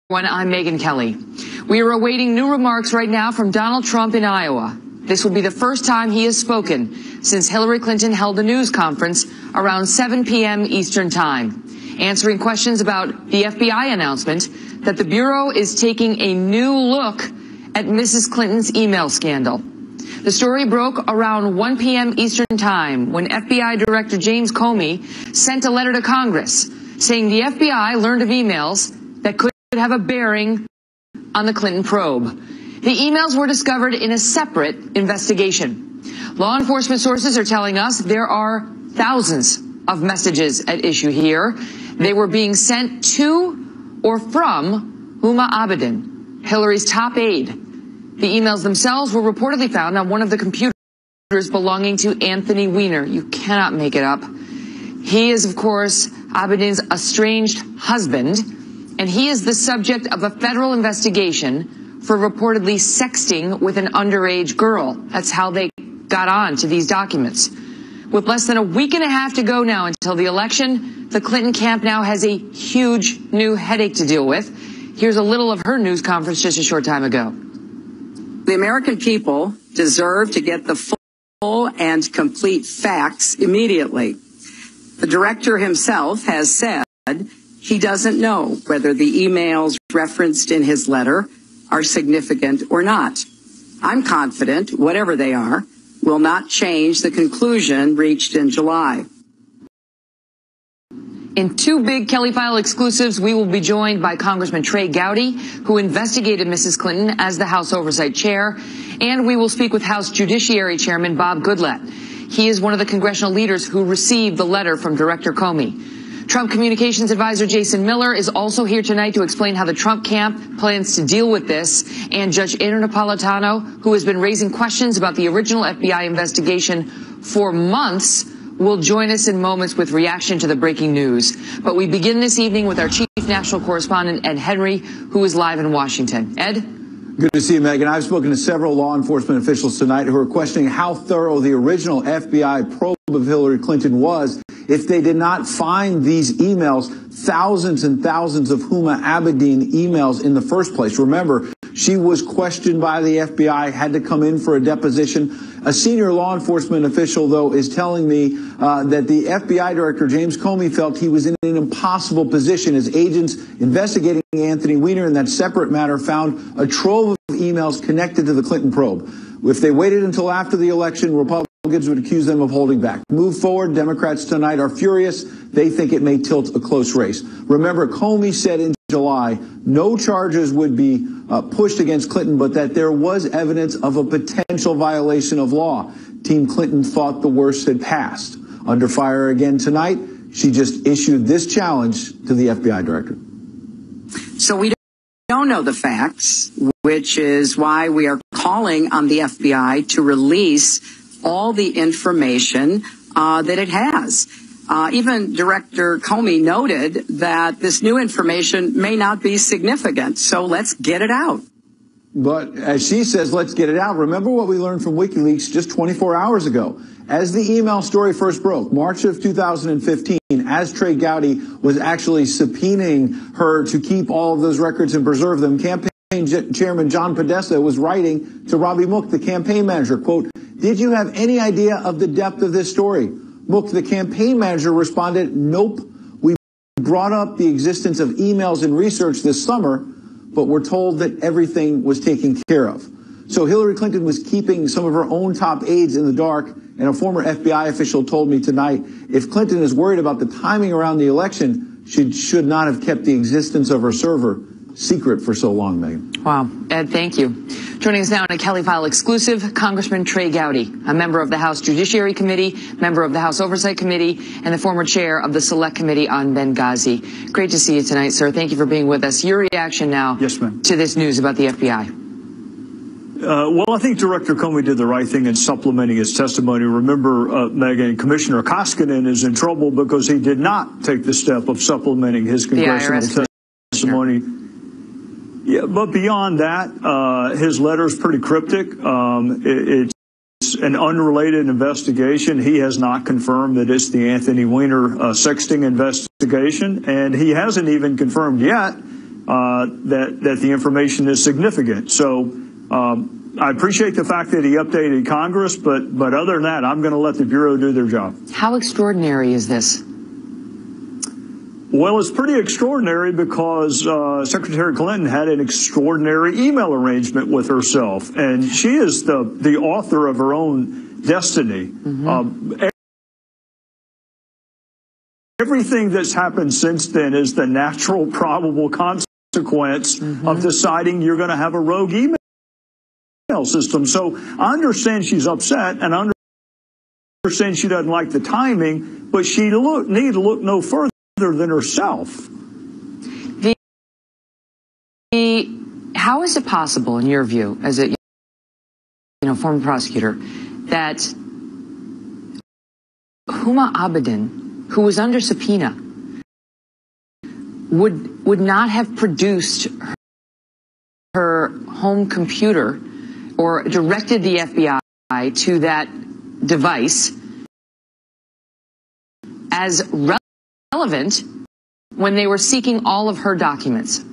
I'm Megyn Kelly. We are awaiting new remarks right now from Donald Trump in Iowa. This will be the first time he has spoken since Hillary Clinton held a news conference around 7 p.m. Eastern Time, answering questions about the FBI announcement that the Bureau is taking a new look at Mrs. Clinton's email scandal. The story broke around 1 p.m. Eastern Time when FBI Director James Comey sent a letter to Congress saying the FBI learned of emails that could have a bearing on the Clinton probe. The emails were discovered in a separate investigation. Law enforcement sources are telling us there are thousands of messages at issue here. They were being sent to or from Huma Abedin, Hillary's top aide. The emails themselves were reportedly found on one of the computers belonging to Anthony Weiner. You cannot make it up. He is, of course, Abedin's estranged husband, and he is the subject of a federal investigation for reportedly sexting with an underage girl. That's how they got on to these documents. With less than a week and a half to go now until the election, the Clinton camp now has a huge new headache to deal with. Here's a little of her news conference just a short time ago. The American people deserve to get the full and complete facts immediately. The director himself has said he doesn't know whether the emails referenced in his letter are significant or not. I'm confident, whatever they are, will not change the conclusion reached in July. In two big Kelly File exclusives, we will be joined by Congressman Trey Gowdy, who investigated Mrs. Clinton as the House Oversight Chair, and we will speak with House Judiciary Chairman Bob Goodlatte. He is one of the congressional leaders who received the letter from Director Comey. Trump Communications Advisor Jason Miller is also here tonight to explain how the Trump camp plans to deal with this. And Judge Aaron Napolitano, who has been raising questions about the original FBI investigation for months, will join us in moments with reaction to the breaking news. But we begin this evening with our chief national correspondent, Ed Henry, who is live in Washington. Ed? Good to see you, Megyn. I've spoken to several law enforcement officials tonight who are questioning how thorough the original FBI probe of Hillary Clinton was if they did not find these emails, thousands and thousands of Huma Abedin emails in the first place. Remember, she was questioned by the FBI, had to come in for a deposition. A senior law enforcement official, though, is telling me that the FBI director, James Comey, felt he was in an impossible position as agents investigating Anthony Weiner in that separate matter found a trove of emails connected to the Clinton probe. If they waited until after the election, Republicans would accuse them of holding back. Move forward. Democrats tonight are furious. They think it may tilt a close race. Remember, Comey said in July no charges would be pushed against Clinton, but that there was evidence of a potential violation of law. Team Clinton thought the worst had passed. Under fire again tonight, she just issued this challenge to the FBI director. So we don't know the facts, which is why we are calling on the FBI to release all the information that it has. Even Director Comey noted that this new information may not be significant, so let's get it out. But as she says, let's get it out. Remember what we learned from WikiLeaks just 24 hours ago. As the email story first broke, March of 2015, as Trey Gowdy was actually subpoenaing her to keep all of those records and preserve them, campaign Chairman John Podesta was writing to Robbie Mook, the campaign manager, quote, "Did you have any idea of the depth of this story?" Mook, the campaign manager, responded, "Nope. We brought up the existence of emails and research this summer, but we're told that everything was taken care of." So Hillary Clinton was keeping some of her own top aides in the dark, and a former FBI official told me tonight, if Clinton is worried about the timing around the election, she should not have kept the existence of her server secret for so long, Megyn. Wow. Ed, thank you. Joining us now in a Kelly File exclusive, Congressman Trey Gowdy, a member of the House Judiciary Committee, member of the House Oversight Committee, and the former chair of the Select Committee on Benghazi. Great to see you tonight, sir. Thank you for being with us. Your reaction now to this news about the FBI. Well, I think Director Comey did the right thing in supplementing his testimony. Remember, Megyn, Commissioner Koskinen is in trouble because he did not take the step of supplementing his congressional testimony. Yeah, but beyond that, his letter is pretty cryptic. It's an unrelated investigation. He has not confirmed that it's the Anthony Weiner sexting investigation, and he hasn't even confirmed yet that the information is significant. So I appreciate the fact that he updated Congress, but other than that, I'm going to let the Bureau do their job. How extraordinary is this? Well, it's pretty extraordinary because Secretary Clinton had an extraordinary email arrangement with herself, and she is the author of her own destiny. Everything that's happened since then is the natural, probable consequence of deciding you're going to have a rogue email system. So I understand she's upset, and I understand she doesn't like the timing, but she need to look no further than herself. How is it possible, in your view, as a former prosecutor, that Huma Abedin, who was under subpoena, would not have produced her home computer or directed the FBI to that device as relevant when they were seeking all of her documents?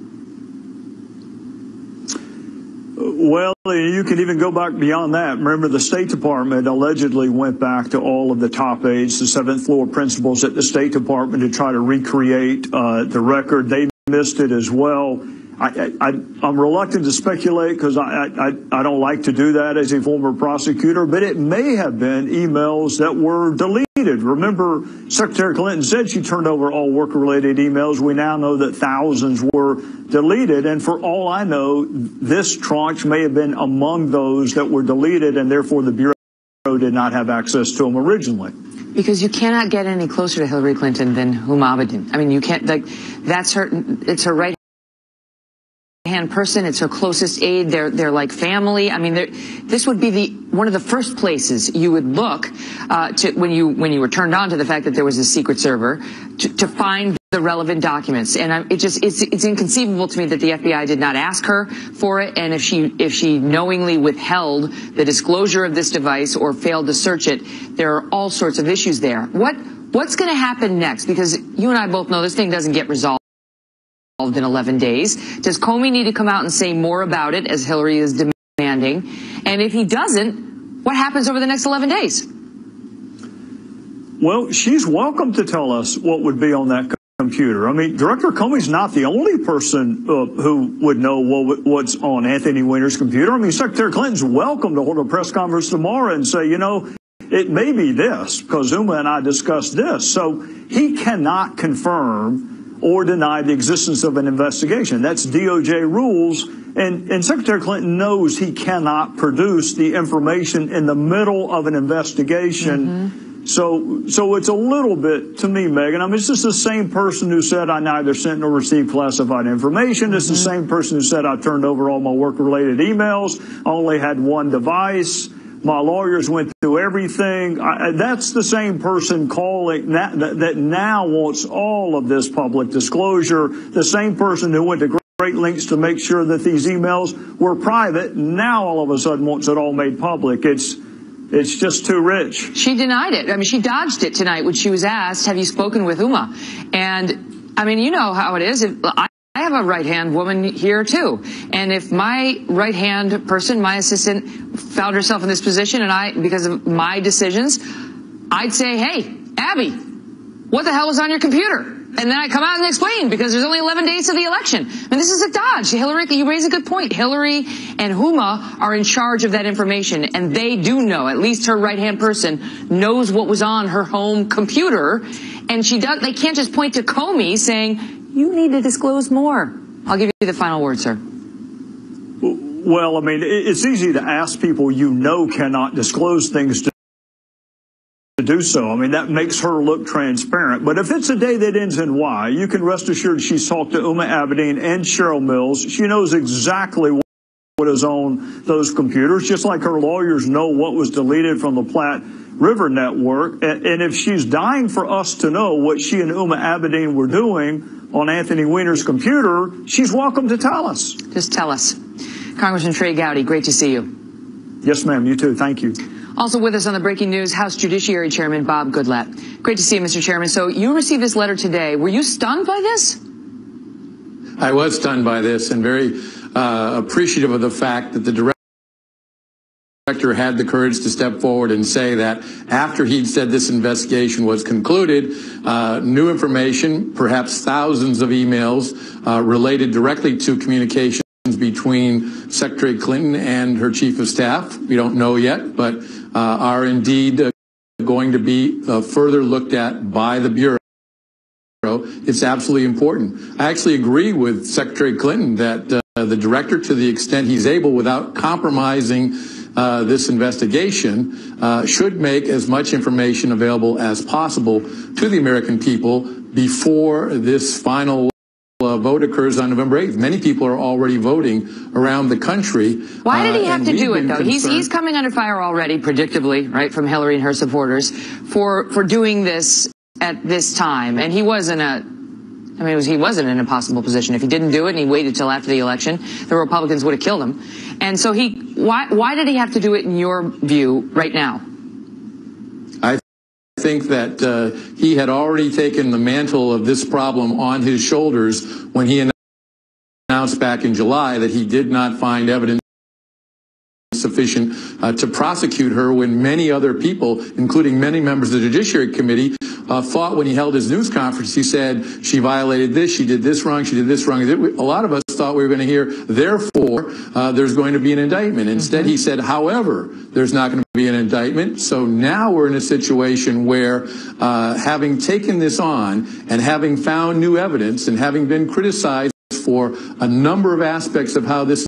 Well, you can even go back beyond that. Remember, the State Department allegedly went back to all of the top aides, the seventh floor principals at the State Department, to try to recreate the record. They missed it as well. I'm reluctant to speculate because I don't like to do that as a former prosecutor, but it may have been emails that were deleted. Remember, Secretary Clinton said she turned over all work-related emails. We now know that thousands were deleted, and for all I know, this tranche may have been among those that were deleted, and therefore the Bureau did not have access to them originally. Because you cannot get any closer to Hillary Clinton than Huma Abedin. I mean, you can't, that's her, it's her right hand person, it's her closest aide, they're like family. I mean, this would be one of the first places you would look to when you were turned on to the fact that there was a secret server to find the relevant documents. And it's inconceivable to me that the FBI did not ask her for it, and if she knowingly withheld the disclosure of this device or failed to search it, there are all sorts of issues there. What's going to happen next? Because you and I both know this thing doesn't get resolved in 11 days. Does Comey need to come out and say more about it, as Hillary is demanding? And if he doesn't, what happens over the next 11 days? Well, she's welcome to tell us what would be on that computer. I mean, Director Comey's not the only person who would know what's on Anthony Weiner's computer. I mean, Secretary Clinton's welcome to hold a press conference tomorrow and say, it may be this, because Huma and I discussed this. So he cannot confirm or deny the existence of an investigation. That's DOJ rules, and Secretary Clinton knows he cannot produce the information in the middle of an investigation. So it's a little bit, to me, Megan, I mean, it's just the same person who said I neither sent nor received classified information. It's the same person who said I turned over all my work-related emails, I only had one device. My lawyers went through everything. That's the same person calling that now wants all of this public disclosure. The same person who went to great lengths to make sure that these emails were private now all of a sudden wants it all made public. It's just too rich. She denied it. I mean, she dodged it tonight when she was asked, have you spoken with Huma? And I mean, you know how it is. I have a right-hand woman here, too. And if my right-hand person, my assistant, found herself in this position and because of my decisions, I'd say, hey, Abby, what the hell was on your computer? And then I come out and explain, because there's only 11 days to the election. I mean, this is a dodge. Hillary, you raise a good point. Hillary and Huma are in charge of that information, and they do know, at least her right-hand person knows what was on her home computer. And they can't just point to Comey saying, you need to disclose more. I'll give you the final word, sir. Well, I mean, it's easy to ask people cannot disclose things to do so. I mean, that makes her look transparent. But if it's a day that ends in Y, you can rest assured she's talked to Huma Abedin and Cheryl Mills. She knows exactly what is on those computers, just like her lawyers know what was deleted from the Platte River Network. And if she's dying for us to know what she and Huma Abedin were doing on Anthony Weiner's computer, she's welcome to tell us. Just tell us. Congressman Trey Gowdy, great to see you. Yes, ma'am. You too. Thank you. Also with us on the breaking news, House Judiciary Chairman Bob Goodlatte. Great to see you, Mr. Chairman. So you received this letter today. Were you stunned by this? I was stunned by this and very appreciative of the fact that the director had the courage to step forward and say that after he'd said this investigation was concluded, new information, perhaps thousands of emails related directly to communications between Secretary Clinton and her chief of staff, we don't know yet, but are indeed going to be further looked at by the Bureau. It's absolutely important. I actually agree with Secretary Clinton that the director, to the extent he's able, without compromising this investigation, should make as much information available as possible to the American people before this final vote occurs on November 8th. Many people are already voting around the country. Why did he have to do it, though? He's coming under fire already, predictably, right, from Hillary and her supporters for doing this at this time. And he wasn't he wasn't in an impossible position. If he didn't do it and he waited till after the election, the Republicans would have killed him. And so why did he have to do it, in your view, right now? I think that he had already taken the mantle of this problem on his shoulders when he announced back in July that he did not find evidence sufficient to prosecute her, when many other people, including many members of the Judiciary Committee, thought when he held his news conference, he said she violated this, she did this wrong, she did this wrong. A lot of us thought we were going to hear, therefore, there's going to be an indictment. Instead, he said, however, there's not going to be an indictment. So now we're in a situation where, having taken this on and having found new evidence and having been criticized for a number of aspects of how this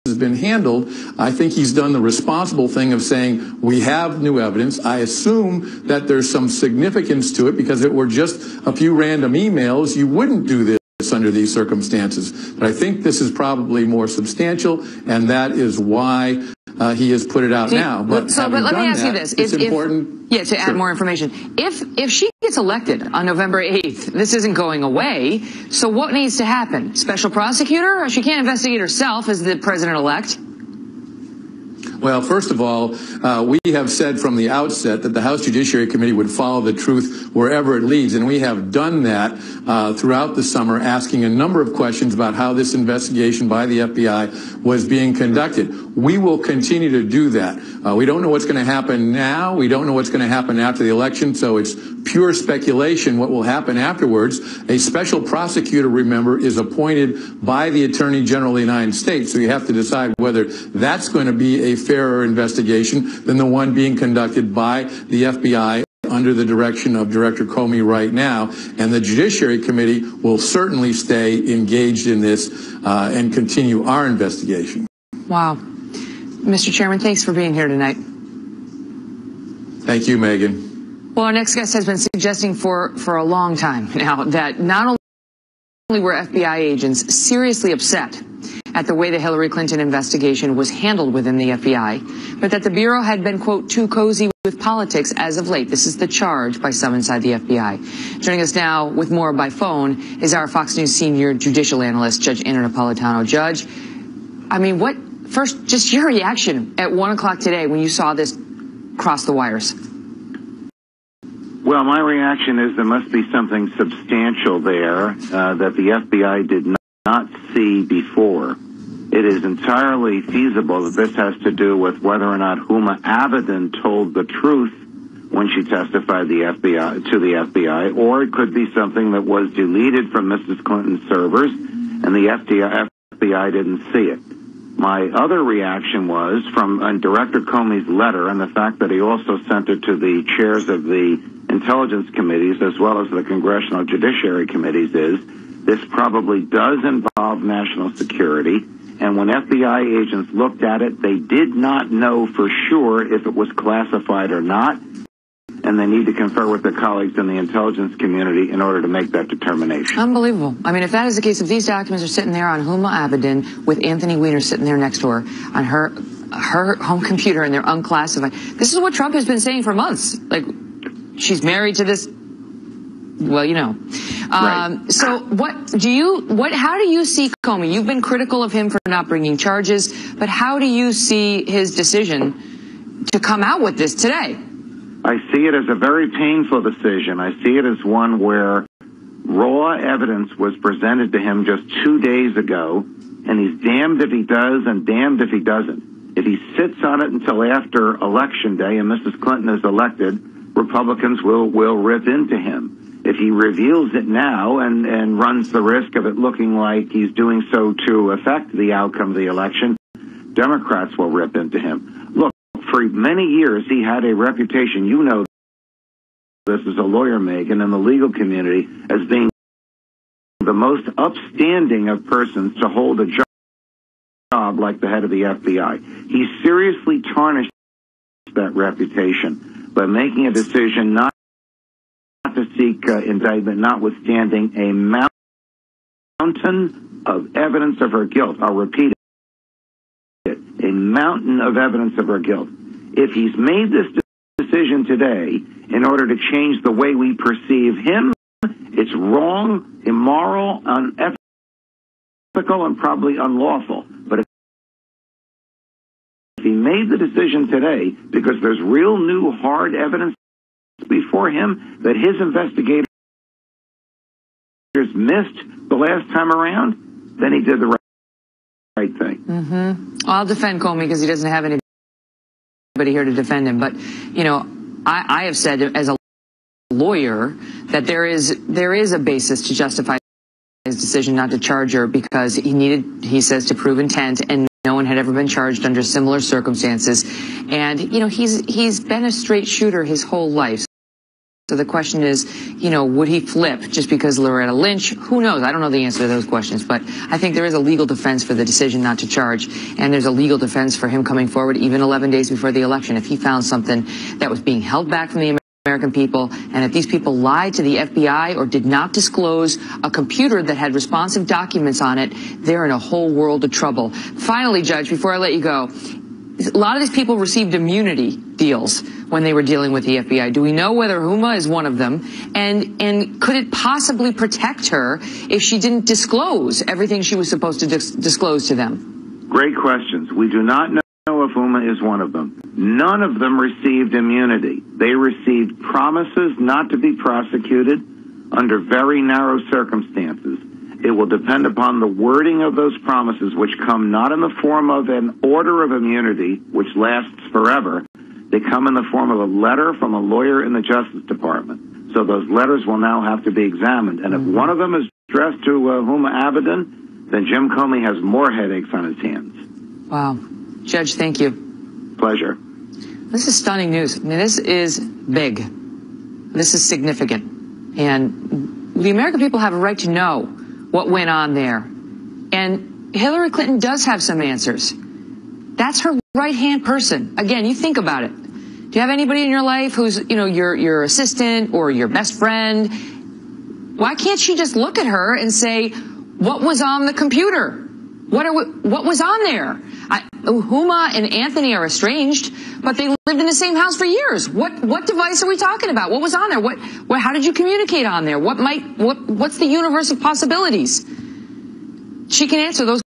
has been handled, I think he's done the responsible thing of saying, we have new evidence. I assume that there's some significance to it, because if it were just a few random emails, you wouldn't do this under these circumstances. But I think this is probably more substantial, and that is why he has put it out now. But let me ask you this. It's important. Yeah, to add more information. If she gets elected on November 8th, this isn't going away. So what needs to happen? Special prosecutor? Or she can't investigate herself as the president-elect? Well, first of all, we have said from the outset that the House Judiciary Committee would follow the truth wherever it leads, and we have done that throughout the summer, asking a number of questions about how this investigation by the FBI was being conducted. We will continue to do that. We don't know what's going to happen now. We don't know what's going to happen after the election, so it's pure speculation what will happen afterwards. A special prosecutor, remember, is appointed by the Attorney General of the United States, so you have to decide whether that's going to be a fairer investigation than the one being conducted by the FBI under the direction of Director Comey right now. And the Judiciary Committee will certainly stay engaged in this and continue our investigation. Wow. Mr. Chairman, thanks for being here tonight. Thank you, Megyn. Well, our next guest has been suggesting for a long time now that not only were FBI agents seriously upset at the way the Hillary Clinton investigation was handled within the FBI, but that the Bureau had been, quote, too cozy with politics as of late. This is the charge by some inside the FBI. Joining us now with more by phone is our Fox News senior judicial analyst, Judge Anna Napolitano. Judge, I mean, first, just your reaction at 1 o'clock today when you saw this cross the wires. Well, my reaction is there must be something substantial there that the FBI did not see before. It is entirely feasible that this has to do with whether or not Huma Abedin told the truth when she testified to the FBI, or it could be something that was deleted from Mrs. Clinton's servers and the FBI didn't see it. My other reaction was from Director Comey's letter and the fact that he also sent it to the chairs of the intelligence committees as well as the congressional judiciary committees is this probably does involve national security. And when FBI agents looked at it, they did not know for sure if it was classified or not. And they need to confer with their colleagues in the intelligence community in order to make that determination. Unbelievable. I mean, if that is the case, if these documents are sitting there on Huma Abedin with Anthony Weiner sitting there next to her on her home computer and they're unclassified, this is what Trump has been saying for months. Like, she's married to this, well, you know. Right. So how do you see Comey? You've been critical of him for not bringing charges, but how do you see his decision to come out with this today? I see it as a very painful decision. I see it as one where Raw evidence was presented to him just 2 days ago, and he's damned if he does and damned if he doesn't. If he sits on it until after Election Day and Mrs. Clinton is elected, Republicans will rip into him. If he reveals it now and runs the risk of it looking like he's doing so to affect the outcome of the election, Democrats will rip into him. Look, for many years he had a reputation, you know this as a lawyer, Megyn, in the legal community as being the most upstanding of persons to hold a job like the head of the FBI. He seriously tarnished that reputation by making a decision not to seek indictment, notwithstanding a mountain of evidence of her guilt. I'll repeat it. A mountain of evidence of her guilt. If he's made this decision today in order to change the way we perceive him, it's wrong, immoral, unethical, and probably unlawful. But if he made the decision today because there's real new hard evidence before him that his investigators missed the last time around, then he did the right thing. I'll defend Comey because he doesn't have anybody here to defend him. But, you know, I have said as a lawyer that there is a basis to justify his decision not to charge her because he says, to prove intent, and no one had ever been charged under similar circumstances. And, you know, he's been a straight shooter his whole life. So the question is, you know, would he flip just because Loretta Lynch? Who knows? I don't know the answer to those questions, but I think there is a legal defense for the decision not to charge, and there's a legal defense for him coming forward even 11 days before the election if he found something that was being held back from the American people, and if these people lied to the FBI or did not disclose a computer that had responsive documents on it, they're in a whole world of trouble. Finally, Judge, before I let you go, a lot of these people received immunity deals when they were dealing with the FBI. Do we know whether Huma is one of them? And could it possibly protect her if she didn't disclose everything she was supposed to disclose to them? Great questions. We do not know if Huma is one of them. None of them received immunity. They received promises not to be prosecuted under very narrow circumstances. It will depend upon the wording of those promises, which come not in the form of an order of immunity, which lasts forever. They come in the form of a letter from a lawyer in the Justice Department. So those letters will now have to be examined. And if one of them is addressed to Huma Abedin, then Jim Comey has more headaches on his hands. Wow. Judge, thank you. Pleasure. This is stunning news. I mean, this is big. This is significant. And the American people have a right to know what went on there. And Hillary Clinton does have some answers. That's her right-hand person. Again, you think about it. Do you have anybody in your life who's, you know, your assistant or your best friend? Why can't she just look at her and say, what was on the computer? What was on there? Huma and Anthony are estranged, but they lived in the same house for years. What device are we talking about? What was on there? How did you communicate on there? What's the universe of possibilities? She can answer those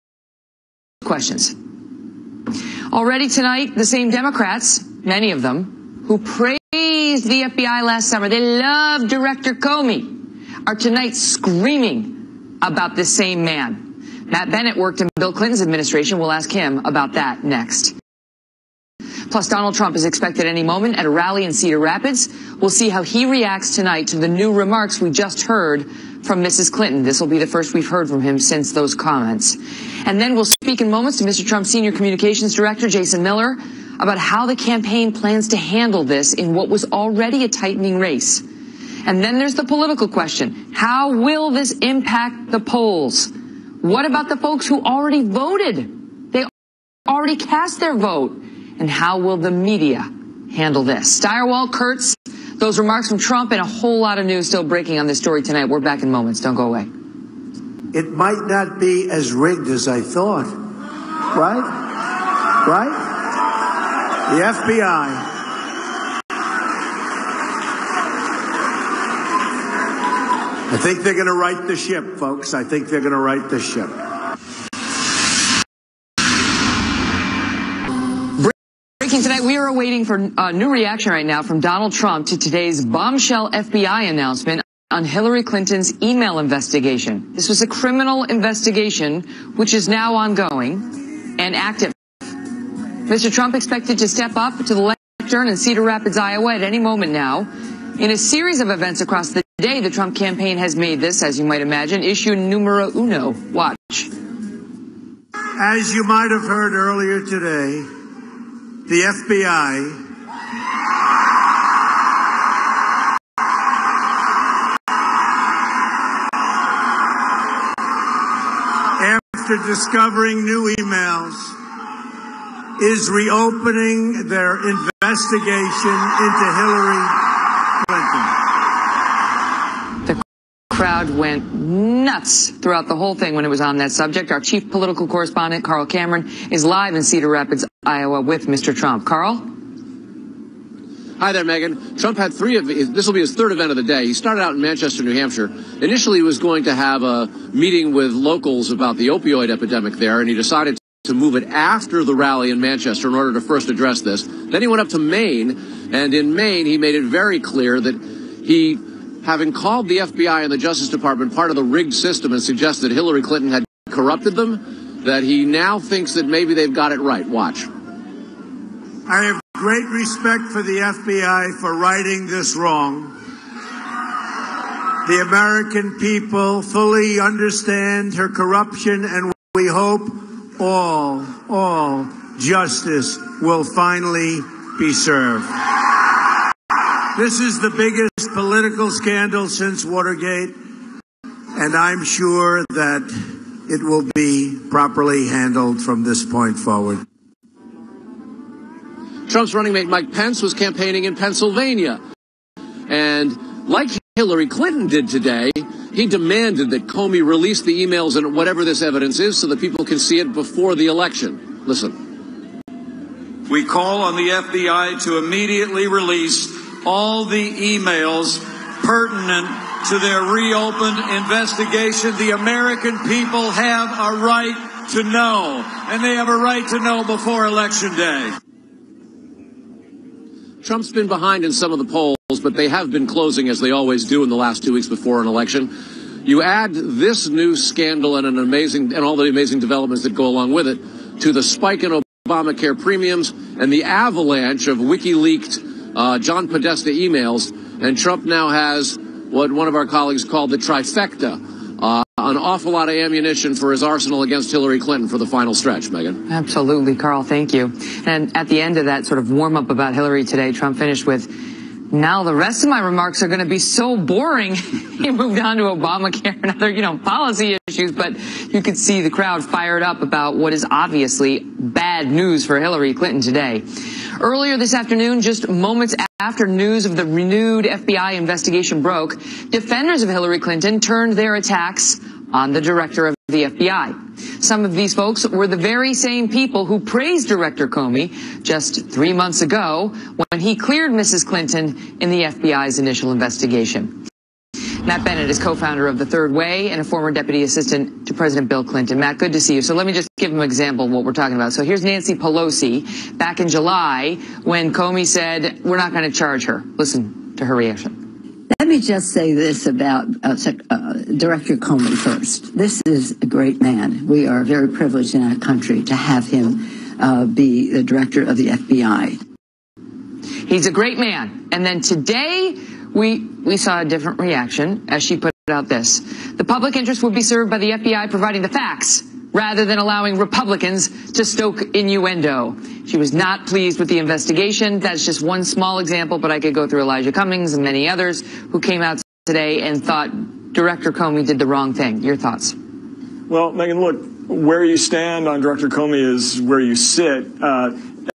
questions. Already tonight, the same Democrats, many of them, who praised the FBI last summer, they loved Director Comey, are tonight screaming about this same man. Matt Bennett worked in Bill Clinton's administration. We'll ask him about that next. Plus, Donald Trump is expected any moment at a rally in Cedar Rapids. We'll see how he reacts tonight to the new remarks we just heard from Mrs. Clinton. This will be the first we've heard from him since those comments. And then we'll speak in moments to Mr. Trump's senior communications director, Jason Miller, about how the campaign plans to handle this in what was already a tightening race. And then there's the political question. How will this impact the polls? What about the folks who already voted? They already cast their vote. And how will the media handle this? Steyerwalt, Kurtz, those remarks from Trump, and a whole lot of news still breaking on this story tonight. We're back in moments. Don't go away. It might not be as rigged as I thought. Right? Right? The FBI. I think they're going to right the ship, folks. I think they're going to right the ship. Breaking tonight, we are awaiting for a new reaction right now from Donald Trump to today's bombshell FBI announcement on Hillary Clinton's email investigation. This was a criminal investigation, which is now ongoing and active. Mr. Trump expected to step up to the lectern in Cedar Rapids, Iowa at any moment now. In a series of events across the day, the Trump campaign has made this, as you might imagine, issue numero uno. Watch. As you might have heard earlier today, the FBI after discovering new emails, is reopening their investigation into Hillary Clinton. The crowd went nuts throughout the whole thing when it was on that subject. Our chief political correspondent, Carl Cameron, is live in Cedar Rapids, Iowa with Mr. Trump. Carl? Hi there, Megyn. Trump had this will be his third event of the day. He started out in Manchester, New Hampshire. Initially, he was going to have a meeting with locals about the opioid epidemic there, and he decided to move it after the rally in Manchester in order to first address this. Then he went up to Maine, and in Maine, he made it very clear that he, having called the FBI and the Justice Department part of the rigged system and suggested Hillary Clinton had corrupted them, that he now thinks that maybe they've got it right. Watch. I have great respect for the FBI for righting this wrong. The American people fully understand her corruption, and we hope all justice will finally be served. This is the biggest political scandal since Watergate, and I'm sure that it will be properly handled from this point forward. Trump's running mate Mike Pence was campaigning in Pennsylvania. And like Hillary Clinton did today, he demanded that Comey release the emails and whatever this evidence is so that people can see it before the election. Listen. We call on the FBI to immediately release all the emails pertinent to their reopened investigation. The American people have a right to know, and they have a right to know before Election Day. Trump's been behind in some of the polls, but they have been closing, as they always do in the last 2 weeks before an election. You add this new scandal and all the amazing developments that go along with it to the spike in Obamacare premiums and the avalanche of WikiLeaked John Podesta emails, and Trump now has what one of our colleagues called the trifecta. An awful lot of ammunition for his arsenal against Hillary Clinton for the final stretch, Megyn. Absolutely, Carl. Thank you. And at the end of that sort of warm-up about Hillary today, Trump finished with, now the rest of my remarks are going to be so boring. He moved on to Obamacare and other, policy issues, but you could see the crowd fired up about what is obviously bad news for Hillary Clinton today. Earlier this afternoon, just moments after news of the renewed FBI investigation broke, defenders of Hillary Clinton turned their attacks on the director of the FBI. Some of these folks were the very same people who praised Director Comey just 3 months ago when he cleared Mrs. Clinton in the FBI's initial investigation. Matt Bennett is co-founder of The Third Way and a former deputy assistant to President Bill Clinton. Matt, good to see you. So let me just give him an example of what we're talking about. So here's Nancy Pelosi back in July when Comey said, we're not going to charge her. Listen to her reaction. Let me just say this about Director Comey first. This is a great man. We are very privileged in our country to have him be the director of the FBI. He's a great man. And then today, we saw a different reaction as she put out this. The public interest would be served by the FBI providing the facts rather than allowing Republicans to stoke innuendo. She was not pleased with the investigation. That's just one small example, but I could go through Elijah Cummings and many others who came out today and thought Director Comey did the wrong thing. Your thoughts? Well, Megyn, look, where you stand on Director Comey is where you sit.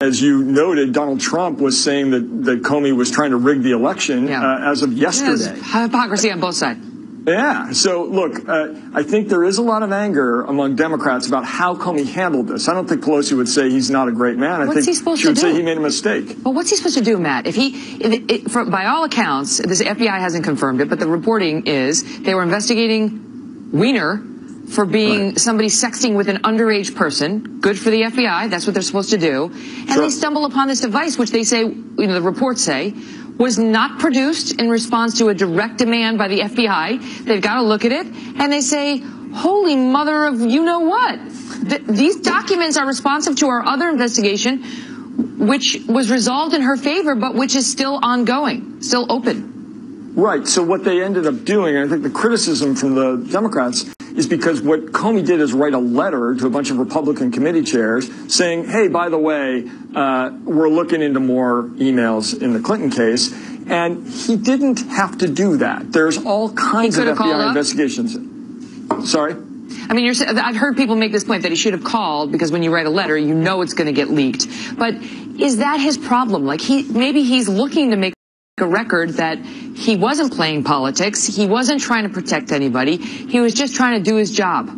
As you noted, Donald Trump was saying that Comey was trying to rig the election as of yesterday. Hypocrisy on both sides. Yeah. So, look, I think there is a lot of anger among Democrats about how Comey handled this. I don't think Pelosi would say he's not a great man. What's he supposed to do? She would say he made a mistake. Well, what's he supposed to do, Matt? By all accounts, this FBI hasn't confirmed it, but the reporting is they were investigating Weiner for being somebody sexting with an underage person. Good for the FBI. That's what they're supposed to do. And they stumble upon this device, which they say, the reports say, was not produced in response to a direct demand by the FBI. They've got to look at it, and they say, holy mother of you-know-what. These documents are responsive to our other investigation, which was resolved in her favor, but which is still ongoing, still open. Right. So what they ended up doing, and I think the criticism from the Democrats is because what Comey did is write a letter to a bunch of Republican committee chairs saying, hey, by the way, we're looking into more emails in the Clinton case. And he didn't have to do that. There's all kinds of FBI investigations. Sorry? I mean, I've heard people make this point that he should have called because when you write a letter, you know it's going to get leaked. But is that his problem? Like maybe he's looking to make a record that he wasn't playing politics. He wasn't trying to protect anybody. He was just trying to do his job.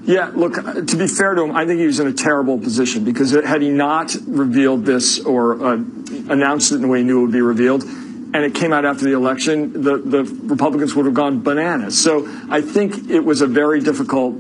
Yeah, look, to be fair to him, I think he was in a terrible position because had he not revealed this or announced it in the way he knew it would be revealed, and it came out after the election, the Republicans would have gone bananas. So I think it was a very difficult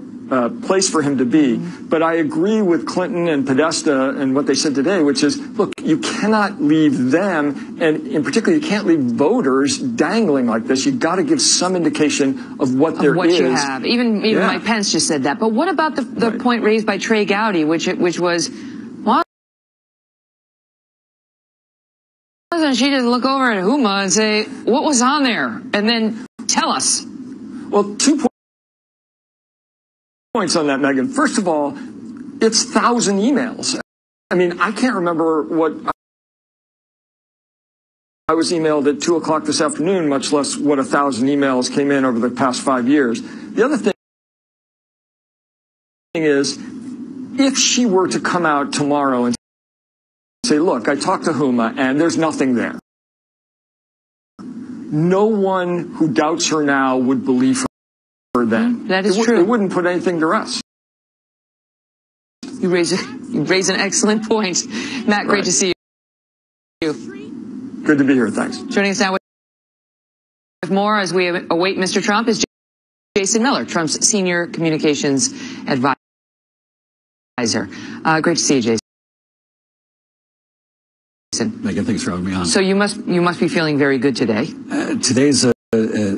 place for him to be. But I agree with Clinton and Podesta and what they said today, which is, look, you cannot leave them, and in particular, you can't leave voters dangling like this. You've got to give some indication of what there is. What you have. Even Mike Pence just said that. But what about the point raised by Trey Gowdy, which was, why doesn't she just look over at Huma and say, what was on there? And then tell us. Well, 2 points on that, Megan. First of all, it's 1,000 emails. I mean, I can't remember what I was emailed at 2 o'clock this afternoon, much less what 1,000 emails came in over the past 5 years. The other thing is, if she were to come out tomorrow and say, look, I talked to Huma and there's nothing there, no one who doubts her now would believe her then. That is true. It wouldn't put anything to rest. You raise an excellent point. Matt, great to see you. Good to be here. Thanks. Joining us now with more as we await Mr. Trump is Jason Miller, Trump's senior communications advisor. Great to see you, Jason. Megan, thanks for having me on. So you must be feeling very good today. Today's an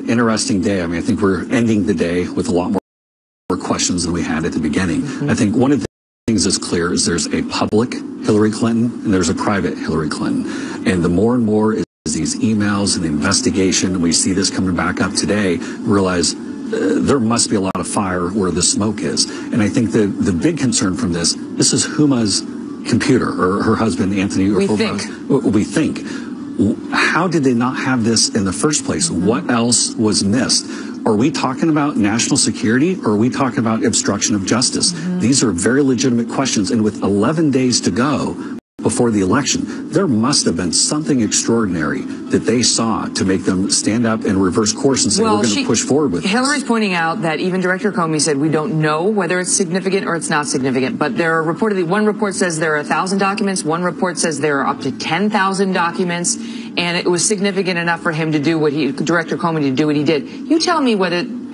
interesting day. I mean, I think we're ending the day with a lot more questions than we had at the beginning. I think one of the things that's clear is there's a public Hillary Clinton and there's a private Hillary Clinton. And the more and more is these emails and the investigation, and we see this coming back up today, realize there must be a lot of fire where the smoke is. And I think the big concern from this is Huma's computer, or her husband, Anthony. We think. How did they not have this in the first place? What else was missed? Are we talking about national security, or are we talking about obstruction of justice? These are very legitimate questions. And with 11 days to go before the election, there must have been something extraordinary that they saw to make them stand up and reverse course and say, we're going to push forward with Hillary's pointing out that even Director Comey said we don't know whether it's significant or it's not significant. But there are reportedly, one report says there are 1,000 documents. One report says there are up to 10,000 documents. And it was significant enough for him to do Director Comey to do what he did. You tell me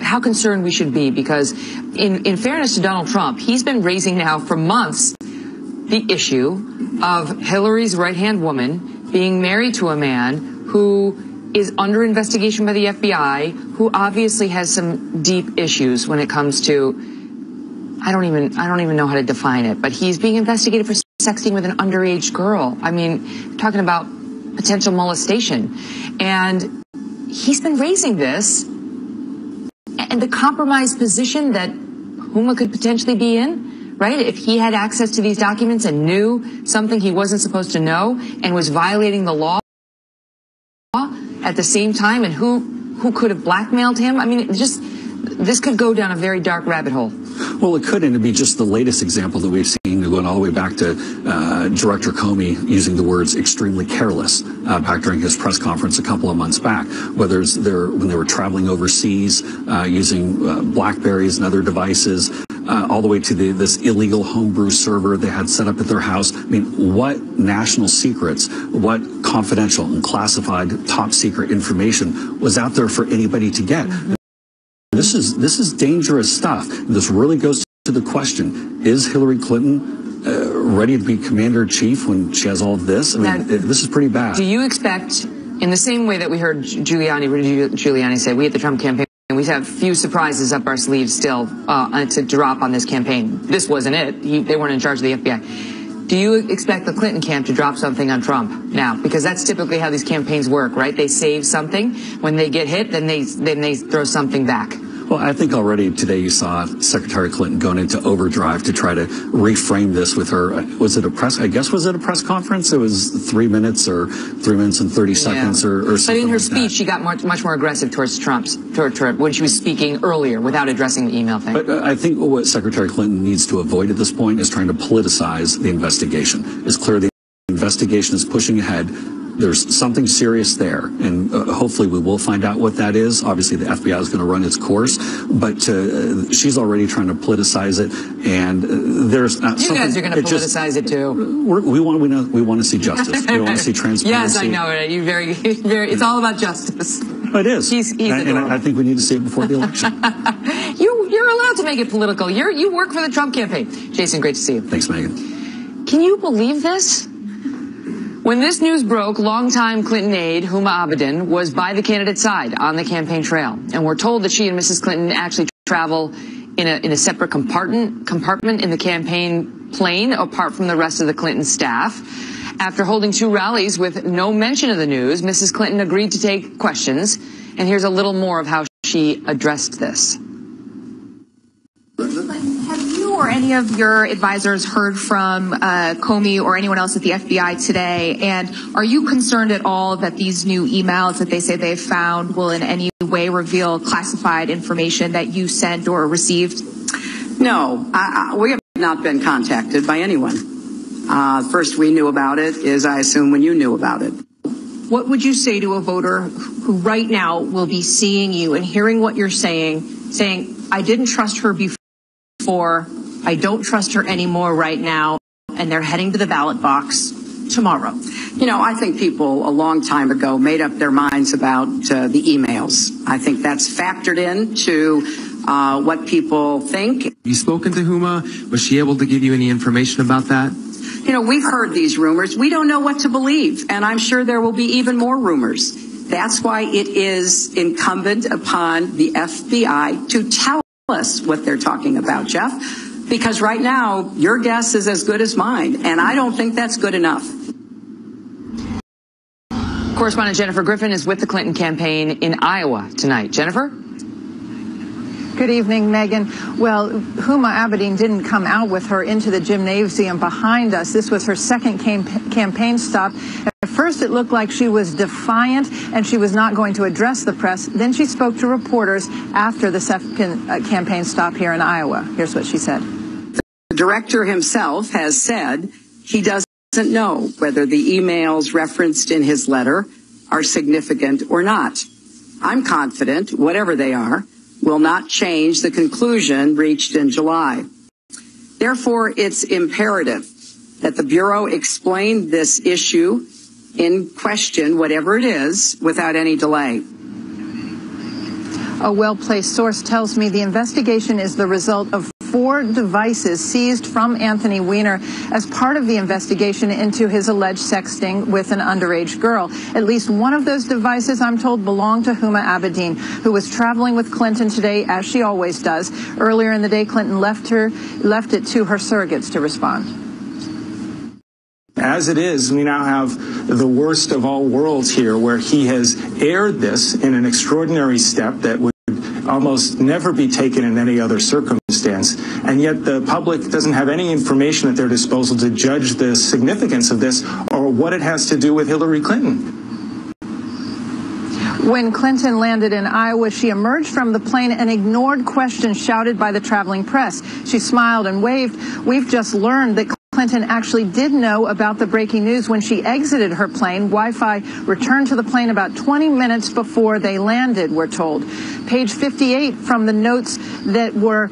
how concerned we should be, because in fairness to Donald Trump, he's been raising now for months the issue of Hillary's right-hand woman being married to a man who is under investigation by the FBI, who obviously has some deep issues when it comes to, I don't even know how to define it, but he's being investigated for sexting with an underage girl. I mean, talking about potential molestation. And he's been raising this, and the compromised position that Huma could potentially be in, right? If he had access to these documents and knew something he wasn't supposed to know and was violating the law at the same time, and who could have blackmailed him? I mean, this could go down a very dark rabbit hole. Well, it could, and it'd be just the latest example that we've seen, going all the way back to Director Comey using the words extremely careless back during his press conference a couple of months back, whether it's when they were traveling overseas using BlackBerries and other devices, all the way to this illegal homebrew server they had set up at their house. I mean, what national secrets, what confidential and classified top secret information was out there for anybody to get? This is dangerous stuff. This really goes to the question, is Hillary Clinton ready to be commander-in-chief when she has all of this? I mean, this is pretty bad. Do you expect In the same way that we heard Giuliani say, we at the Trump campaign, we have few surprises up our sleeves still to drop on this campaign. This wasn't it. They weren't in charge of the FBI. Do you expect the Clinton camp to drop something on Trump now? Because that's typically how these campaigns work, right? They save something. When they get hit, then they throw something back. Well, I think already today you saw Secretary Clinton going into overdrive to try to reframe this with her. Was it a press? I guess was it a press conference? It was 3 minutes or 3 minutes and 30 seconds or something. But in her like speech, she got much more aggressive towards Trump when she was speaking earlier without addressing the email thing. But I think what Secretary Clinton needs to avoid at this point is trying to politicize the investigation. It's clear the investigation is pushing ahead. There's something serious there, and hopefully we will find out what that is. Obviously, the FBI is going to run its course, but she's already trying to politicize it, and there's you guys are going to politicize it too. We want to see justice. We want to see transparency. Yes, I know it. You very. It's all about justice. It is. He's and I think we need to see it before the election. You're allowed to make it political. You work for the Trump campaign. Jason, great to see you. Thanks, Megan. Can you believe this? When this news broke, longtime Clinton aide Huma Abedin was by the candidate's side on the campaign trail. And we're told that she and Mrs. Clinton actually travel in a separate compartment in the campaign plane, apart from the rest of the Clinton staff. After holding 2 rallies with no mention of the news, Mrs. Clinton agreed to take questions. And here's a little more of how she addressed this. Have you or any of your advisors heard from Comey or anyone else at the FBI today? And are you concerned at all that these new emails that they say they've found will in any way reveal classified information that you sent or received? No, we have not been contacted by anyone. First we knew about it is, I assume, when you knew about it. What would you say to a voter who right now will be seeing you and hearing what you're saying, I didn't trust her before, I don't trust her anymore right now, and they're heading to the ballot box tomorrow? You know, I think people a long time ago made up their minds about the emails. I think that's factored into what people think. Have you spoken to Huma? Was she able to give you any information about that? You know, we've heard these rumors. We don't know what to believe, and I'm sure there will be even more rumors. That's why it is incumbent upon the FBI to tell us what they're talking about, Jeff, because right now your guess is as good as mine, and I don't think that's good enough. Correspondent Jennifer Griffin is with the Clinton campaign in Iowa tonight. Jennifer? Good evening, Megan. Well, Huma Abedin didn't come out with her into the gymnasium behind us. This was her second campaign stop. At first, it looked like she was defiant and she was not going to address the press. Then she spoke to reporters after the second campaign stop here in Iowa. Here's what she said. The director himself has said he doesn't know whether the emails referenced in his letter are significant or not. I'm confident, whatever they are, will not change the conclusion reached in July. Therefore, it's imperative that the Bureau explain this issue in question, whatever it is, without any delay. A well-placed source tells me the investigation is the result of 4 devices seized from Anthony Weiner as part of the investigation into his alleged sexting with an underage girl. At least one of those devices, I'm told, belonged to Huma Abedin, who was traveling with Clinton today, as she always does. Earlier in the day, Clinton left it to her surrogates to respond. As it is, we now have the worst of all worlds here, where he has aired this in an extraordinary step that would almost never be taken in any other circumstance, and yet the public doesn't have any information at their disposal to judge the significance of this or what it has to do with Hillary Clinton. When Clinton landed in Iowa, she emerged from the plane and ignored questions shouted by the traveling press. She smiled and waved. We've just learned that Clinton actually did know about the breaking news when she exited her plane. Wi-Fi returned to the plane about 20 minutes before they landed, we're told. Page 58 from the notes that were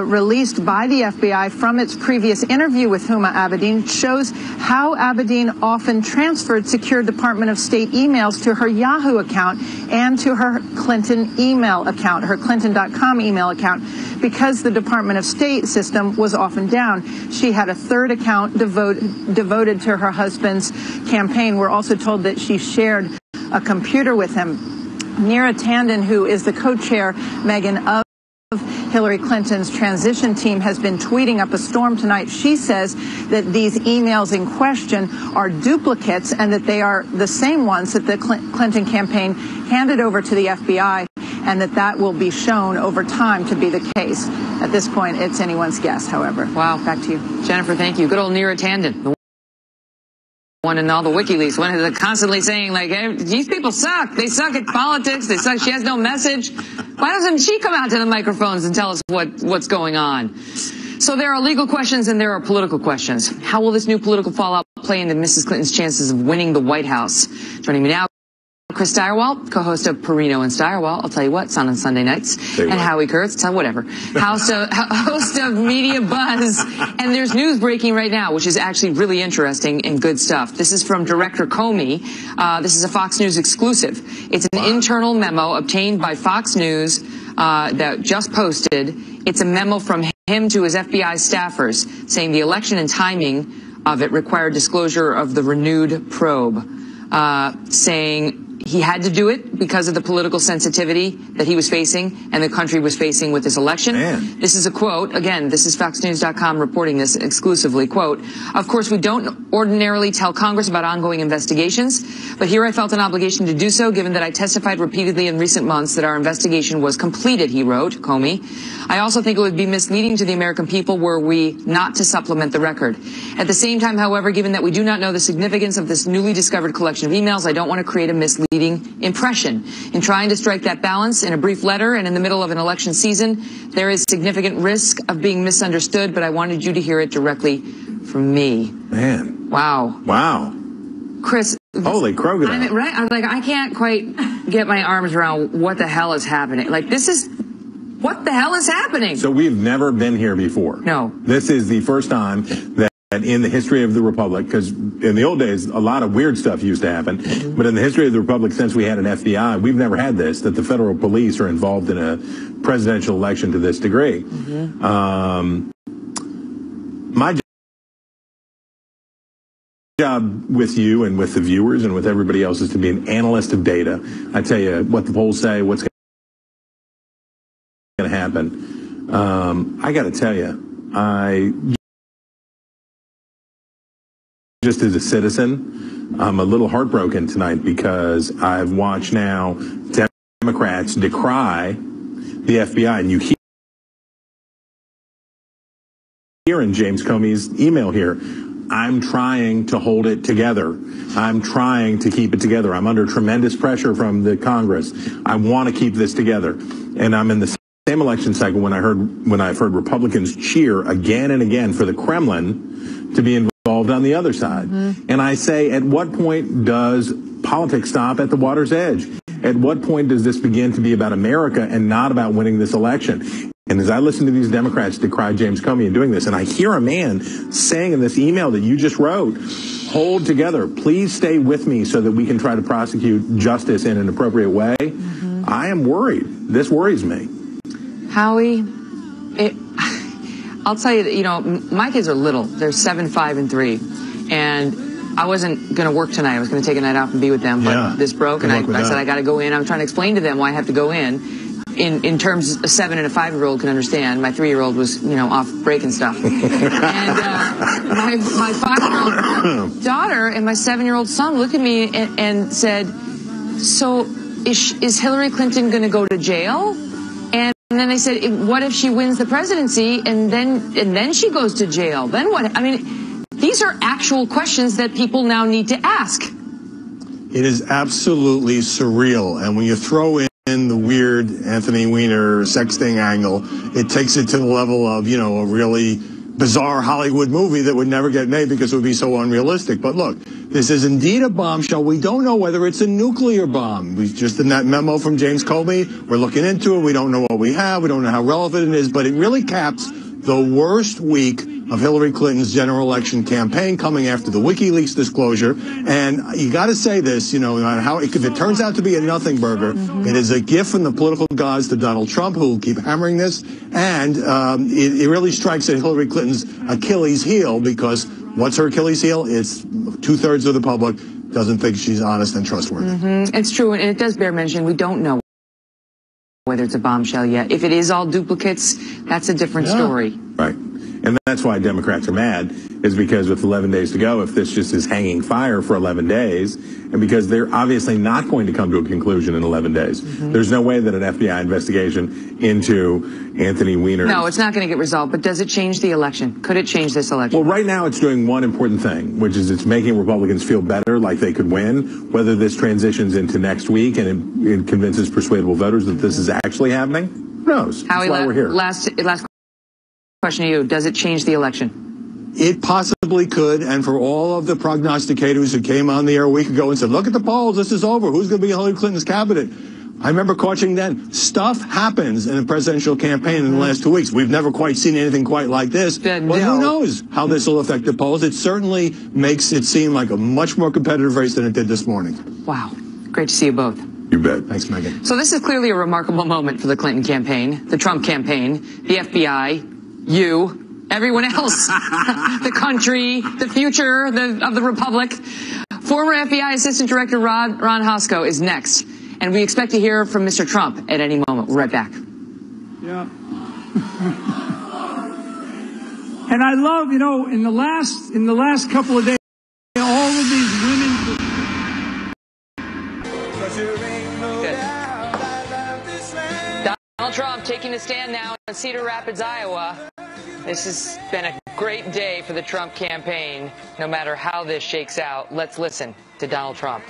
released by the FBI from its previous interview with Huma Abedin shows how Abedin often transferred secure Department of State emails to her Yahoo account and to her Clinton email account, her Clinton.com email account, because the Department of State system was often down. She had a third account devoted to her husband's campaign. We're also told that she shared a computer with him. Neera Tanden, who is the co-chair, Megyn, of Hillary Clinton's transition team, has been tweeting up a storm tonight. She says that these emails in question are duplicates and that they are the same ones that the Clinton campaign handed over to the FBI, and that will be shown over time to be the case. At this point, it's anyone's guess, however. Wow. Back to you. Jennifer, thank you. Good old Neera Tanden. The one in all the WikiLeaks, one who's constantly saying, like, hey, these people suck. They suck at politics. They suck. She has no message. Why doesn't she come out to the microphones and tell us what's going on? So there are legal questions and there are political questions. How will this new political fallout play into Mrs. Clinton's chances of winning the White House? Joining me now, Chris Stirewalt, co-host of Perino and Stirewalt. I'll tell you what, it's on Sunday nights. And Howie Kurtz, whatever. Host of Media Buzz. And there's news breaking right now, which is actually really interesting and good stuff. This is from Director Comey. This is a Fox News exclusive. It's an internal memo obtained by Fox News that just posted. It's a memo from him to his FBI staffers saying the election and timing of it required disclosure of the renewed probe, saying he had to do it because of the political sensitivity that he was facing and the country was facing with this election. This is a quote. Again, this is FoxNews.com reporting this exclusively. Quote, of course, we don't ordinarily tell Congress about ongoing investigations, but here I felt an obligation to do so given that I testified repeatedly in recent months that our investigation was completed, he wrote, Comey. I also think it would be misleading to the American people were we not to supplement the record. At the same time, however, given that we do not know the significance of this newly discovered collection of emails, I don't want to create a misleading impression. In trying to strike that balance in a brief letter and in the middle of an election season, there is significant risk of being misunderstood, but I wanted you to hear it directly from me. Man. Wow. Wow. Chris. Holy crocodile. I'm like, I can't quite get my arms around what the hell is happening. Like, what the hell is happening? So we've never been here before. No. This is the first time that in the history of the Republic, because in the old days, a lot of weird stuff used to happen, but in the history of the Republic, since we had an FBI, we've never had this, that the federal police are involved in a presidential election to this degree. My job with you and with the viewers and with everybody else is to be an analyst of data. I tell you what the polls say, what's going to happen. I got to tell you, just as a citizen, I'm a little heartbroken tonight because I've watched now Democrats decry the FBI, and you hear in James Comey's email here, I'm trying to hold it together. I'm trying to keep it together. I'm under tremendous pressure from the Congress. I want to keep this together. And I'm in the same election cycle when I've heard Republicans cheer again and again for the Kremlin to be involved on the other side. And I say, at what point does politics stop at the water's edge? At what point does this begin to be about America and not about winning this election? And as I listen to these Democrats decry James Comey and doing this, and I hear a man saying in this email that you just wrote, hold together, please stay with me so that we can try to prosecute justice in an appropriate way. I am worried. This worries me. Howie, I'll tell you that, you know, my kids are little. They're 7, 5, and 3. And I wasn't going to work tonight. I was going to take a night off and be with them. But this broke, and I said, I got to go in. I'm trying to explain to them why I have to go in terms a 7- and a 5-year-old can understand. My 3-year-old was, you know, off breaking stuff. And my 5-year-old daughter and my 7-year-old son looked at me and said, so is Hillary Clinton going to go to jail? And then they said, what if she wins the presidency and then she goes to jail? Then what? I mean, these are actual questions that people now need to ask. It is absolutely surreal. And when you throw in the weird Anthony Weiner sexting angle, it takes it to the level of, you know, a really bizarre Hollywood movie that would never get made because it would be so unrealistic. But look, this is indeed a bombshell. We don't know whether it's a nuclear bomb. We just in that memo from James Comey, we're looking into it. We don't know what we have. We don't know how relevant it is, but it really caps the worst week of Hillary Clinton's general election campaign coming after the WikiLeaks disclosure. And you got to say this, you know, if it turns out to be a nothing burger, it is a gift from the political gods to Donald Trump, who will keep hammering this. And it really strikes at Hillary Clinton's Achilles heel, because what's her Achilles heel? It's 2/3 of the public doesn't think she's honest and trustworthy. It's true, and it does bear mention. We don't know whether it's a bombshell yet. If it is all duplicates, that's a different story. Right. And that's why Democrats are mad, is because with 11 days to go, if this just is hanging fire for 11 days, and because they're obviously not going to come to a conclusion in 11 days. There's no way that an FBI investigation into Anthony Weiner. No, it's not going to get resolved, but does it change the election? Could it change this election? Well, right now it's doing one important thing, which is it's making Republicans feel better, like they could win. Whether this transitions into next week and it convinces persuadable voters that this is actually happening, who knows? That's why we're here. Last question to you. Does it change the election? It possibly could, and for all of the prognosticators who came on the air a week ago and said, look at the polls, this is over, who's going to be Hillary Clinton's cabinet? I remember cautioning then, stuff happens in a presidential campaign in the last 2 weeks. We've never quite seen anything quite like this, but who knows how this will affect the polls. It certainly makes it seem like a much more competitive race than it did this morning. Wow. Great to see you both. You bet. Thanks, Megyn. So this is clearly a remarkable moment for the Clinton campaign, the Trump campaign, the FBI, you, everyone else, the country, the future of the republic. Former FBI Assistant Director Ron Hosko is next, and we expect to hear from Mr. Trump at any moment. We're right back. Yeah. And I love, in the last couple of days, all of these women. Donald Trump taking a stand now in Cedar Rapids, Iowa. This has been a great day for the Trump campaign, no matter how this shakes out. Let's listen to Donald Trump.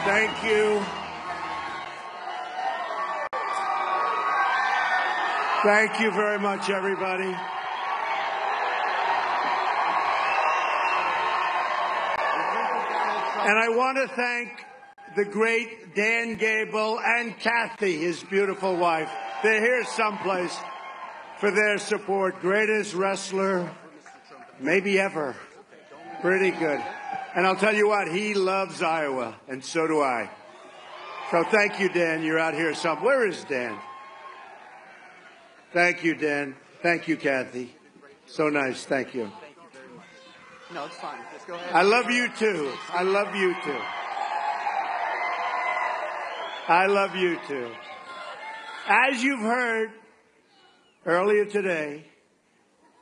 Thank you. Thank you very much, everybody. And I want to thank the great Dan Gable and Kathy, his beautiful wife. They're here someplace, for their support. Greatest wrestler maybe ever. Pretty good. And I'll tell you what, he loves Iowa, and so do I. So thank you, Dan. You're out here somewhere. Where is Dan? Thank you, Dan. Thank you, Kathy. So nice. Thank you. No, it's fine. Just go ahead. I love you, too. I love you, too. I love you, too. As you've heard earlier today,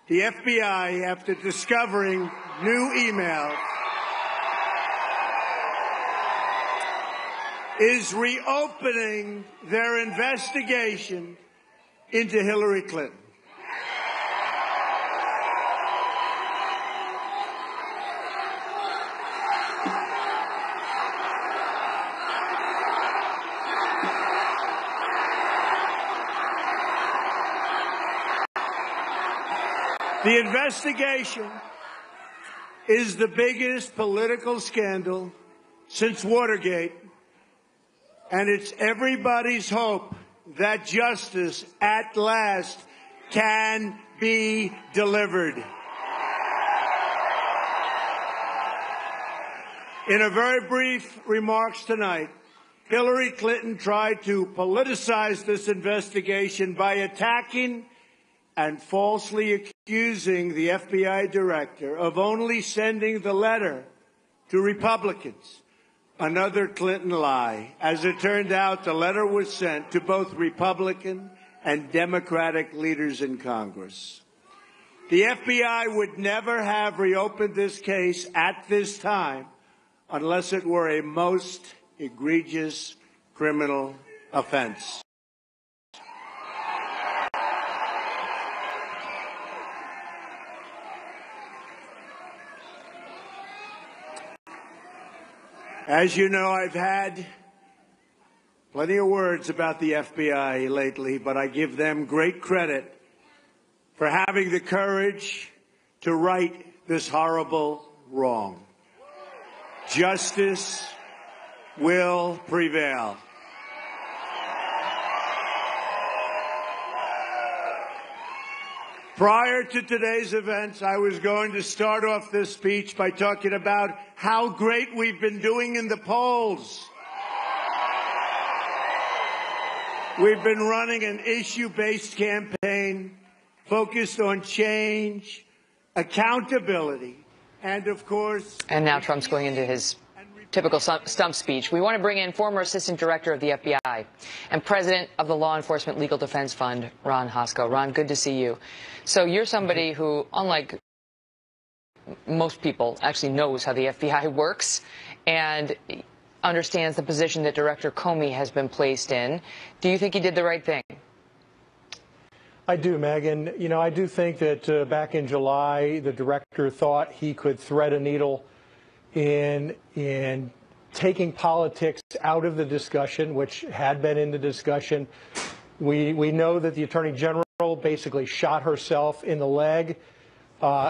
the FBI, after discovering new emails, is reopening their investigation into Hillary Clinton. The investigation is the biggest political scandal since Watergate, and it's everybody's hope that justice at last can be delivered. In a very brief remarks tonight, Hillary Clinton tried to politicize this investigation by attacking and falsely accusing the FBI director of only sending the letter to Republicans. Another Clinton lie. As it turned out, the letter was sent to both Republican and Democratic leaders in Congress. The FBI would never have reopened this case at this time unless it were a most egregious criminal offense. As you know, I've had plenty of words about the FBI lately, but I give them great credit for having the courage to right this horrible wrong. Justice will prevail. Prior to today's events, I was going to start off this speech by talking about how great we've been doing in the polls. We've been running an issue-based campaign focused on change, accountability, And of course... And now Trump's going into his typical stump speech. We want to bring in former Assistant Director of the FBI and President of the Law Enforcement Legal Defense Fund, Ron Hosko. Ron, good to see you. So you're somebody who, unlike most people, actually knows how the FBI works and understands the position that Director Comey has been placed in. Do you think he did the right thing? I do, Megyn. You know, I do think that back in July, the director thought he could thread a needle in taking politics out of the discussion, which had been in the discussion. We know that the Attorney General basically shot herself in the leg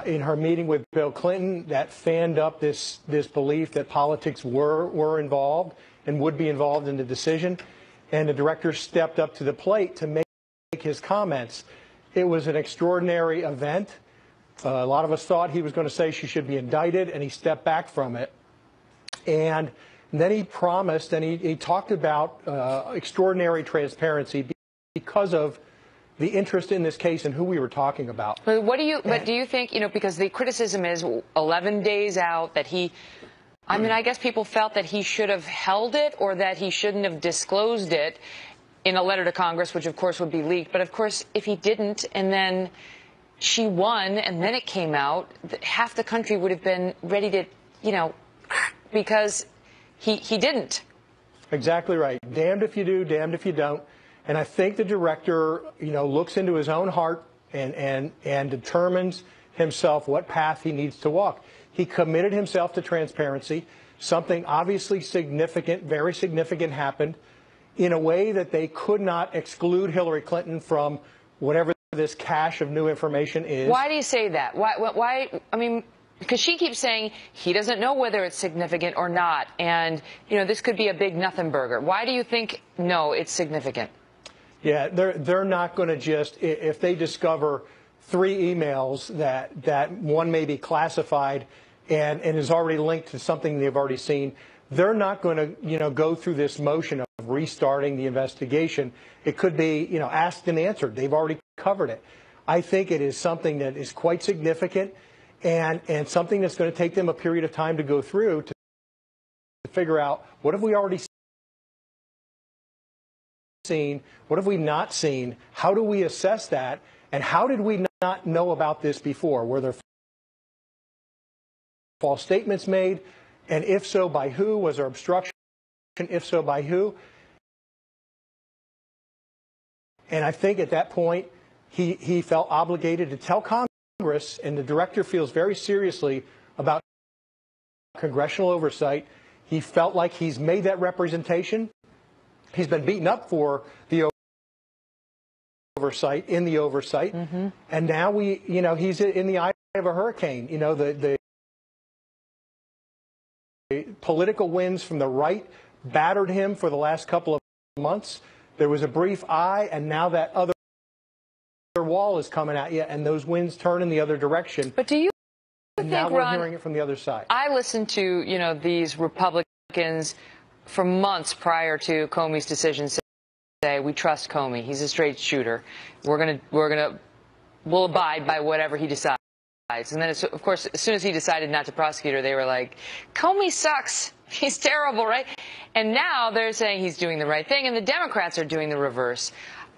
in her meeting with Bill Clinton. That fanned up this belief that politics were involved and would be involved in the decision. And the director stepped up to the plate to make his comments. It was an extraordinary event. A lot of us thought he was going to say she should be indicted, and he stepped back from it. And then he promised, and he talked about extraordinary transparency because of the interest in this case and who we were talking about. But what do you? But do you think, you know, because the criticism is 11 days out that he, I mean, I guess people felt that he should have held it or that he shouldn't have disclosed it in a letter to Congress, which of course would be leaked. But of course, if he didn't, and then she won, and then it came out, half the country would have been ready to, you know, because he didn't. Exactly right. Damned if you do, damned if you don't. And I think the director, you know, looks into his own heart and determines himself what path he needs to walk. He committed himself to transparency. Something obviously significant, very significant happened in a way that they could not exclude Hillary Clinton from whatever this cache of new information is. Why do you say that? Why? I mean, because she keeps saying he doesn't know whether it's significant or not. And, you know, this could be a big nothing burger. Why do you think, no, it's significant? Yeah, they're not going to just, if they discover 3 emails that one may be classified and is already linked to something they've already seen, they're not going to, you know, go through this motion of restarting the investigation. It could be, you know, asked and answered. They've already covered it. I think it is something that is quite significant and something that's going to take them a period of time to go through to figure out what have we already seen, what have we not seen, how do we assess that, and how did we not know about this before? Were there false statements made? And if so, by who? Was there obstruction? If so, by who? And I think at that point, he felt obligated to tell Congress, and the director feels very seriously about congressional oversight. He felt like he's made that representation. He's been beaten up for the oversight, in the oversight. Mm-hmm. And now he's in the eye of a hurricane. You know, the political winds from the right battered him for the last couple of months. There was a brief eye, and now that other wall is coming at you, and those winds turn in the other direction. But do you think, Ron, we're hearing it from the other side? I listened to, you know, these Republicans for months prior to Comey's decision say, we trust Comey. He's a straight shooter. We'll abide by whatever he decides. And then, of course, as soon as he decided not to prosecute her, they were like, Comey sucks. He's terrible, right? And now they're saying he's doing the right thing, and the Democrats are doing the reverse.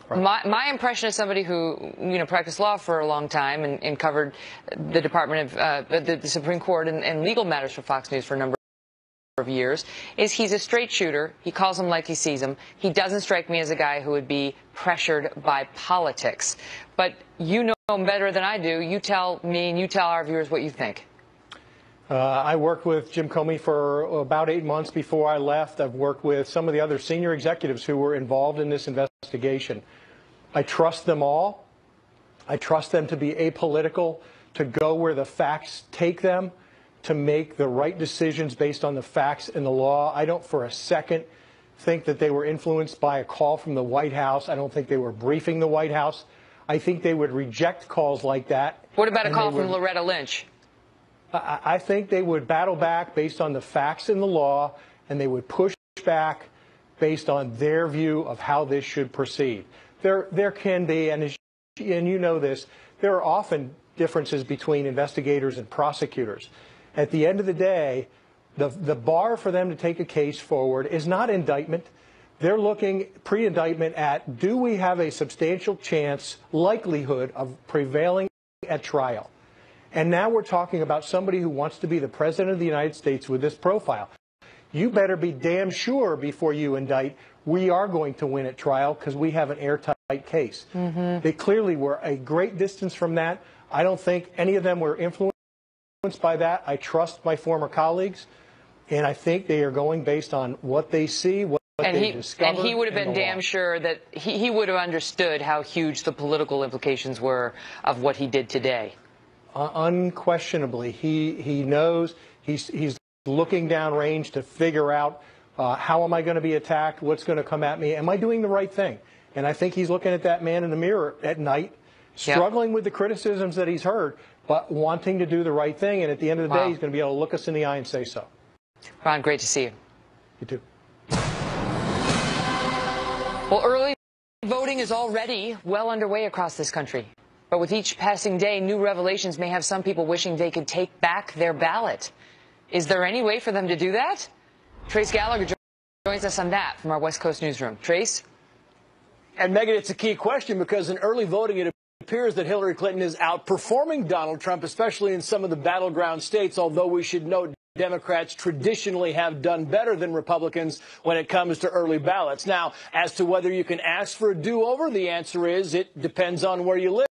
Right. My impression as somebody who, you know, practiced law for a long time and covered the Department of the Supreme Court and legal matters for Fox News for a number of years, is he's a straight shooter. He calls them like he sees them. He doesn't strike me as a guy who would be pressured by politics. But you know him better than I do. You tell me and you tell our viewers what you think. I worked with Jim Comey for about 8 months before I left. I've worked with some of the other senior executives who were involved in this investigation. I trust them all. I trust them to be apolitical, to go where the facts take them, to make the right decisions based on the facts and the law. I don't for a second think that they were influenced by a call from the White House. I don't think they were briefing the White House. I think they would reject calls like that. What about a call from Loretta Lynch? I think they would battle back based on the facts and the law, and they would push back based on their view of how this should proceed. There can be, and you know this, there are often differences between investigators and prosecutors. At the end of the day, the bar for them to take a case forward is not indictment. They're looking pre-indictment at, do we have a substantial chance, likelihood of prevailing at trial? And now we're talking about somebody who wants to be the president of the United States with this profile. You better be damn sure before you indict, we are going to win at trial because we have an airtight case. They clearly were a great distance from that. I don't think any of them were influenced by that. I trust my former colleagues, and I think they are going based on what they see, what they discover. And he would have been damn sure that he would have understood how huge the political implications were of what he did today. Unquestionably, he knows. He's looking downrange to figure out how am I going to be attacked, what's going to come at me, am I doing the right thing? And I think he's looking at that man in the mirror at night, struggling with the criticisms that he's heard, but wanting to do the right thing. And at the end of the day, he's going to be able to look us in the eye and say so. Ron, great to see you. You too. Well, early voting is already well underway across this country. But with each passing day, new revelations may have some people wishing they could take back their ballot. Is there any way for them to do that? Trace Gallagher joins us on that from our West Coast newsroom. Trace? And Megan, it's a key question because in early voting, it appears that Hillary Clinton is outperforming Donald Trump, especially in some of the battleground states, although we should note Democrats traditionally have done better than Republicans when it comes to early ballots. Now, as to whether you can ask for a do-over, the answer is it depends on where you live.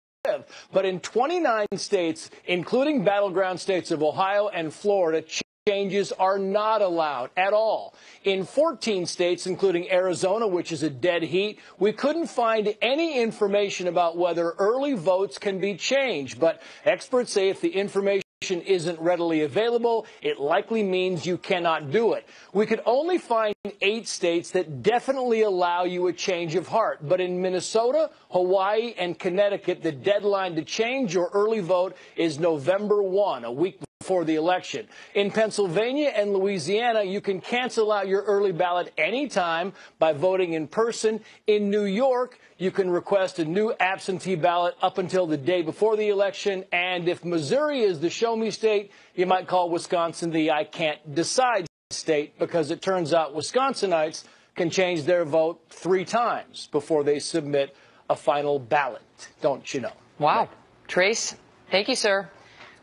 But in 29 states, including battleground states of Ohio and Florida, changes are not allowed at all. In 14 states, including Arizona, which is a dead heat, we couldn't find any information about whether early votes can be changed. But experts say if the information isn't readily available, it likely means you cannot do it. We could only find 8 states that definitely allow you a change of heart. But in Minnesota, Hawaii, and Connecticut, the deadline to change your early vote is November 1, a week before the election. In Pennsylvania and Louisiana, you can cancel out your early ballot anytime by voting in person. In New York, you can request a new absentee ballot up until the day before the election. And if Missouri is the show-me state, you might call Wisconsin the I can't decide state, because it turns out Wisconsinites can change their vote 3 times before they submit a final ballot. Don't you know? Wow. Trace, thank you, sir.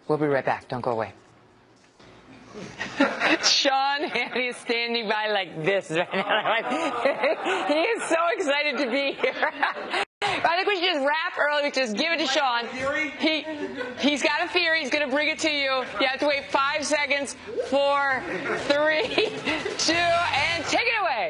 We'll be right back. Don't go away. Sean Hannity is standing by like this right now. He is so excited to be here. I think we should just wrap early. We just give it to Sean. He's got a theory. He's going to bring it to you. You have to wait 5 seconds. 4, 3, 2, and take it away.